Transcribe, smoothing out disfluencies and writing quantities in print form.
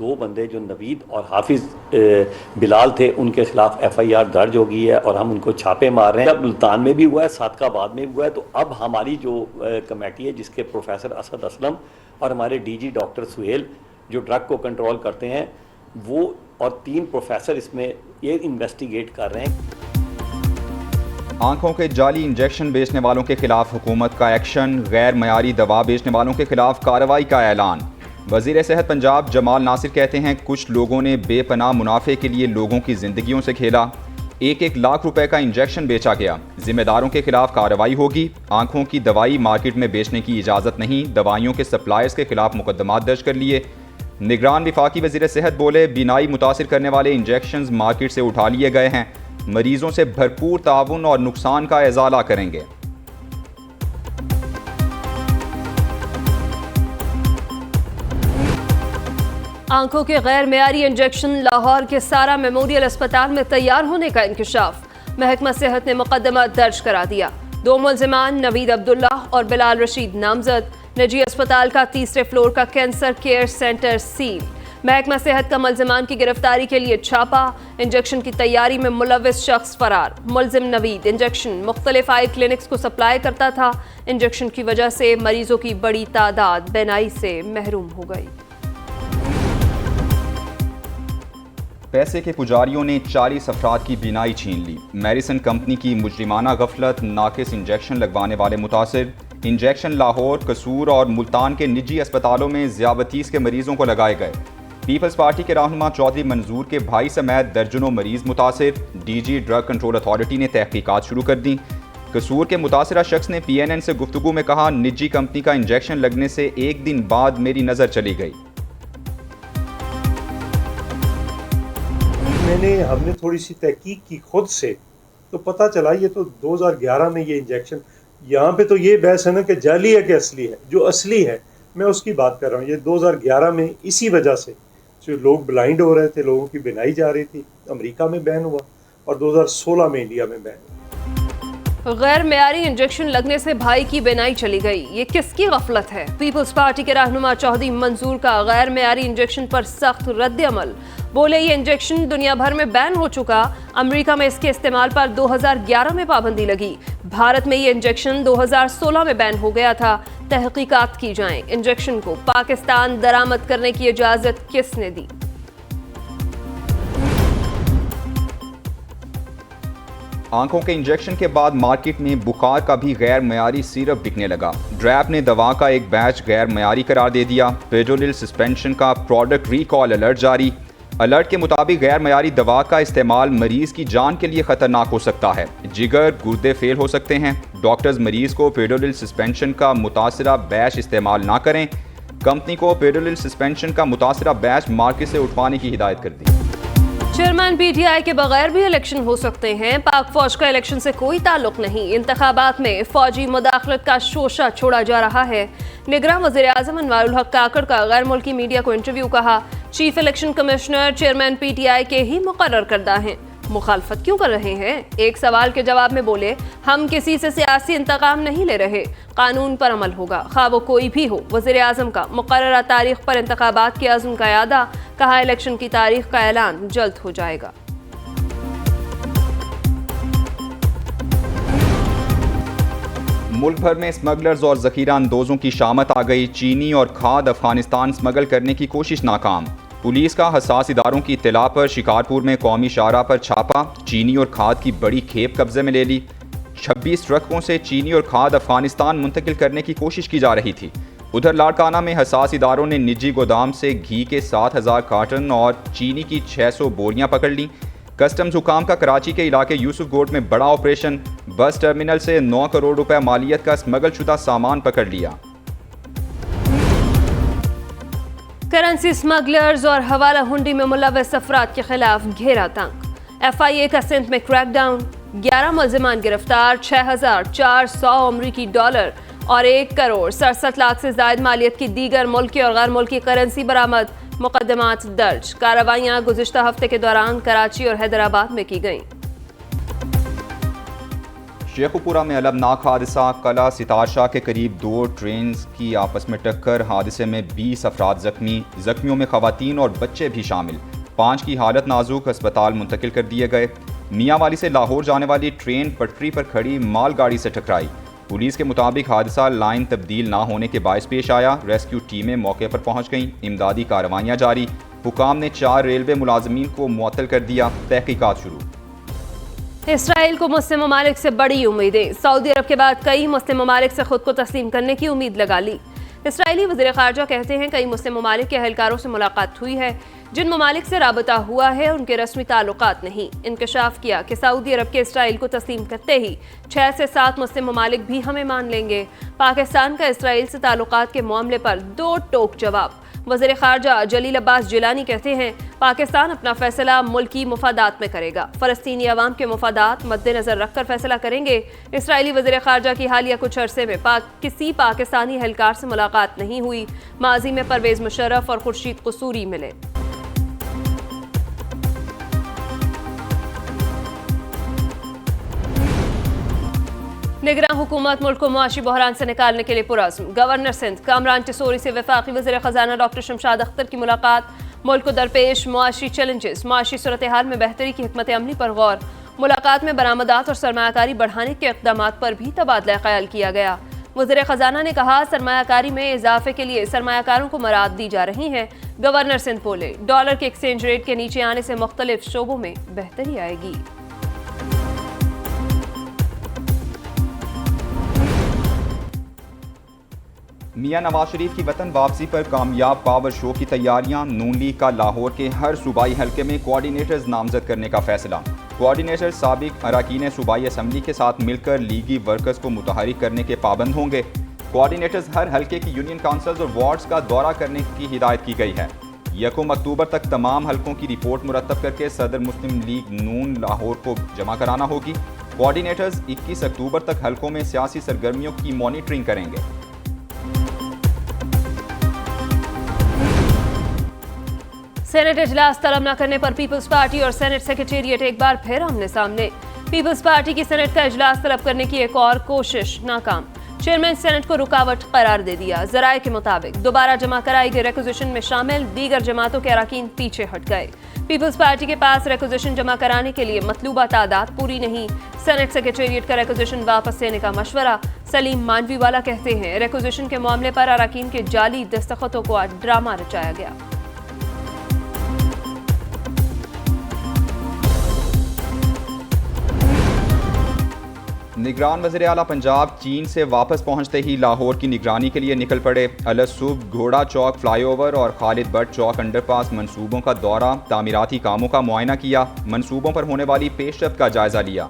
दो बंदे जो नवीद और हाफिज बिलाल थे उनके खिलाफ FIR दर्ज हो गई है और हम उनको छापे मार रहे हैं। अब मुल्तान में भी हुआ है, सादकाबाद में भी हुआ है। तो अब हमारी जो कमेटी है जिसके प्रोफेसर असद असलम और हमारे DG डॉक्टर सुहेल जो ड्रग को कंट्रोल करते हैं वो और 3 प्रोफेसर इसमें ये इन्वेस्टिगेट कर रहे हैं। आंखों के जाली इंजेक्शन बेचने वालों के खिलाफ हुकूमत का एक्शन, गैर मयारी दवा बेचने वालों के खिलाफ कार्रवाई का ऐलान। वज़ीर सेहत पंजाब जमाल नासिर कहते हैं कुछ लोगों ने बेपनाह मुनाफे के लिए लोगों की जिंदगियों से खेला। 1-1 लाख रुपए का इंजेक्शन बेचा गया, जिम्मेदारों के खिलाफ कार्रवाई होगी। आंखों की दवाई मार्केट में बेचने की इजाज़त नहीं, दवाइयों के सप्लायर्स के खिलाफ मुकदमात दर्ज कर लिए। निगरान विफाकी वज़ीर सेहत बोले बीनाई मुतासिर करने वाले इंजेक्शंस मार्केट से उठा लिए गए हैं, मरीजों से भरपूर ताउन और नुकसान का इजाला करेंगे। आंखों के गैर मेयारी इंजेक्शन लाहौर के सारा मेमोरियल अस्पताल में तैयार होने का इंकशाफ। महकमा सेहत ने मुकदमा दर्ज करा दिया। 2 मुल्जिमान नवीद अब्दुल्ला और बिलाल रशीद नामजद। निजी अस्पताल का 3रे फ्लोर का कैंसर केयर सेंटर सील। महकमा सेहत का मुल्जिमान की गिरफ्तारी के लिए छापा। इंजेक्शन की तैयारी में मुलविस शख्स फरार। मुल्जिम नवीद इंजेक्शन मुख्तलिफ आई क्लिनिक्स को सप्लाई करता था। इंजेक्शन की वजह से मरीजों की बड़ी तादाद बीनाई से महरूम हो गई। पैसे के पुजारियों ने 40 अफराद की बीनाई छीन ली। मैरिसन कंपनी की मुजरिमाना गफलत, नाकिस इंजेक्शन लगवाने वाले मुतासिर। इंजेक्शन लाहौर, कसूर और मुल्तान के निजी अस्पतालों में ज़ियाबतीस के मरीजों को लगाए गए। पीपल्स पार्टी के रहनुमा चौधरी मंजूर के भाई समेत दर्जनों मरीज मुतासिर। DG ड्रग कंट्रोल अथॉरिटी ने तहकीकात शुरू कर दी। कसूर के मुतासरा शख्स ने PNN से गुफ्तगू में कहा निजी कंपनी का इंजेक्शन लगने से 1 दिन बाद मेरी नज़र चली गई। हमने थोड़ी सी तहकीक की खुद से तो पता चला ये तो 2011 में ये इंजेक्शन, यहाँ पे तो ये बहस है ना कि जाली है कि असली है। जो असली है मैं उसकी बात कर रहा हूँ। ये 2011 में इसी वजह से जो लोग ब्लाइंड हो रहे थे, लोगों की बिनाई जा रही थी, अमेरिका में बैन हुआ और 2016 में इंडिया में बैन हुआ। गैर मेयारी इंजेक्शन लगने से भाई की बिनाई चली गई, ये किसकी गफलत है? पीपल्स पार्टी के रहनुमा चौधरी मंजूर का गैर मेयारी इंजेक्शन पर सख्त रद्द-ए-अमल। बोले ये इंजेक्शन दुनिया भर में बैन हो चुका, अमेरिका में इसके इस्तेमाल पर 2011 में पाबंदी लगी, भारत में ये इंजेक्शन 2016 में बैन हो गया था। तहकीकात की जाए, इंजेक्शन को पाकिस्तान दरामद करने की इजाजत किसने दी? आंखों के इंजेक्शन के बाद मार्केट में बुखार का भी गैर मयारी सिरप बिकने लगा। ड्रैप ने दवा का एक बैच गैर मयारी करार दे दिया। पेडोलिल सस्पेंशन का प्रोडक्ट रिकॉल अलर्ट जारी। अलर्ट के मुताबिक गैर मयारी दवा का इस्तेमाल मरीज की जान के लिए खतरनाक हो सकता है। जिगर गुर्दे फेल हो सकते हैं। डॉक्टर्स मरीज को पेडोलिल सस्पेंशन का मुतासरा बैच इस्तेमाल ना करें। कंपनी को पेडोलिल सस्पेंशन का मुतासरा बैच मार्केट से उठवाने की हिदायत कर दी। चेयरमैन PTI के बगैर भी इलेक्शन हो सकते हैं। पाक फौज का इलेक्शन से कोई ताल्लुक नहीं। इंतखाबात में फौजी मुदाखलत का शोशा छोड़ा जा रहा है। निगरान वज़ीर आज़म अनवारुल हक काकड़ का गैर मुल्की मीडिया को इंटरव्यू। कहा chief election commissioner chairman PTI के ही मुकर्रर करदा हैं, मुखालफत क्यों कर रहे हैं? एक सवाल के जवाब में बोले हम किसी से सियासी इंतकाम नहीं ले रहे, कानून पर अमल होगा, खा वो कोई भी हो। वज़ीर आज़म का मुकर्ररा तारीख पर इंतखाबात के अज़्म का यादा। कहा इलेक्शन की तारीख का ऐलान जल्द हो जाएगा। मुल्क भर में स्मगलर्स और जखीरा अंदोजों की शामत आ गई। चीनी और खाद अफगानिस्तान स्मगल करने की कोशिश नाकाम। पुलिस का हसास इदारों की इत्तला पर शिकारपुर में कौमी शाहराह पर छापा। चीनी और खाद की बड़ी खेप कब्जे में ले ली। 26 ट्रकों से चीनी और खाद अफगानिस्तान मुंतकिल करने की कोशिश की जा रही थी। उधर लाड़काना में हसास इदारों ने निजी गोदाम से घी के 7000 कार्टन और चीनी की 600 बोरियां पकड़ लीं। कस्टम्स हुकाम का कराची के इलाके यूसुफ गोट में बड़ा ऑपरेशन। बस टर्मिनल से 9 करोड़ रुपए मालियत का स्मगल शुदा सामान पकड़ लिया। करेंसी स्मगलर्स और हवाला हुंडी में मुलव्वस अफराद के खिलाफ घेरा तंग। FIA का सिंध में क्रैकडाउन। 11 मुल्जिमान गिरफ्तार। 6400 अमरीकी डॉलर और 1 करोड़ 67 लाख से जायद मालियत की दीगर मुल्की और गैर मुल्की करेंसी बरामद। मुकदमात दर्ज। कार्रवाइयां गुज़िश्ता हफ्ते के दौरान कराची और हैदराबाद में की गईं। शेखुपुरा में अलमनाक हादसा। कला सितारशाह के करीब 2 ट्रेन की आपस में टक्कर। हादसे में 20 अफराद जख्मी। जख्मियों में खवातीन और बच्चे भी शामिल। 5 की हालत नाजुक, अस्पताल मुंतकिल कर दिए गए। मियांवाली से लाहौर जाने वाली ट्रेन पटरी पर खड़ी मालगाड़ी से टकराई। पुलिस के मुताबिक हादसा लाइन तब्दील ना होने के बायस पेश आया। रेस्क्यू टीमें मौके पर पहुंच गईं। इमदादी कार्रवाइयां जारी। हुकाम ने 4 रेलवे मुलाजमीन को मुअत्तल कर दिया। तहकीकात शुरू। इसराइल को मुस्लिम ममालिक से बड़ी उम्मीदें। सऊदी अरब के बाद कई मुस्लिम ममालिक से खुद को तस्लीम करने की उम्मीद लगा ली। इसराइली वज़ीर ख़ारजा कहते हैं कई मुस्लिम ममालिक के अहलकारों से मुलाकात हुई है। जिन ममालिक से राबता हुआ है उनके रस्मी ताल्लुकात नहीं। इंकशाफ किया कि सऊदी अरब के इसराइल को तस्लीम करते ही 6 से 7 मुस्लिम ममालिक भी हमें मान लेंगे। पाकिस्तान का इसराइल से ताल्लुकात के मामले पर 2 टोक जवाब। वज़ीर ख़ारजा जलील अब्बास जिलानी कहते हैं पाकिस्तान अपना फैसला मुल्की मुफादात में करेगा। फ़लस्तीनी अवाम के मुफादात मद्देनज़र रखकर फैसला करेंगे। इसराइली वज़ीर ख़ारजा की हालिया कुछ अरसे में किसी पाकिस्तानी एहलकार से मुलाकात नहीं हुई। माजी में परवेज़ मुशर्रफ और खुर्शीद कसूरी मिले। निगरान हुकूमत मुल्क को मुआशी बहरान से निकालने के लिए पुरज़्म। गवर्नर सिंध कामरान टिसोरी से वफाकी वज़ीर ख़जाना डॉक्टर शमशाद अख्तर की मुलाकात। मुल्क को दरपेश मुआशी चैलेंजेस, मुआशी सूरत हाल में बेहतरी की हिकमत अमली पर गौर। मुलाकात में बरामदात और सरमायाकारी बढ़ाने के इक़दामात पर भी तबादला ख्याल किया गया। वज़ीर ख़जाना ने कहा सरमायाकारी में इजाफे के लिए सरमायाकारों को मराद दी जा रही हैं। गवर्नर सिंध बोले डॉलर के एक्सचेंज रेट के नीचे आने से मुख्तलिफ शोबों में बेहतरी आएगी। मियां नवाज शरीफ की वतन वापसी पर कामयाब पावर शो की तैयारियां। नून लीग का लाहौर के हर सूबाई हलके में कोऑर्डिनेटर्स नामजद करने का फैसला। कोऑर्डिनेटर साबिक अराकीन सूबाई असम्बली के साथ मिलकर लीगी वर्कर्स को मुतहरिक करने के पाबंद होंगे। कोऑर्डिनेटर्स हर हलके की यूनियन काउंसिल्स और वार्ड्स का दौरा करने की हिदायत की गई है। 1 अक्टूबर तक तमाम हलकों की रिपोर्ट मुरतब करके सदर मुस्लिम लीग नून लाहौर को जमा कराना होगी। कोऑर्डिनेटर्स 21 अक्टूबर तक हलकों में सियासी सरगर्मियों की मॉनिटरिंग करेंगे। सेनेट इजलास तलब न करने पर पीपल्स पार्टी और सेनेट सेक्रेटेरिएट एक बार फिर आमने सामने। पीपल्स पार्टी की सेनेट का इजलास तलब करने की एक और कोशिश नाकाम। चेयरमैन सेनेट को रुकावट करार दे दिया। जराये के मुताबिक दोबारा जमा कराई गई रिक्विजिशन में शामिल दीगर जमातों के अरकान पीछे हट गए। पीपल्स पार्टी के पास रिक्विजिशन जमा कराने के लिए मतलूबा तादाद पूरी नहीं। सेनेट सेक्रेटेरिएट का रिक्विजिशन वापस लेने का मशवरा। सलीम मानवीवाला कहते हैं रिक्विजिशन के मामले पर अरकान के जाली दस्तखतों को आज ड्रामा रचाया गया। निगरान वज़ीर आला पंजाब चीन से वापस पहुंचते ही लाहौर की निगरानी के लिए निकल पड़े। अलसूब घोड़ा चौक फ्लाईओवर और खालिद भट्ट चौक अंडरपास मंसूबों का दौरा, तामीराती कामों का मुआयना किया, मंसूबों पर होने वाली पेशरफ्त का जायजा लिया।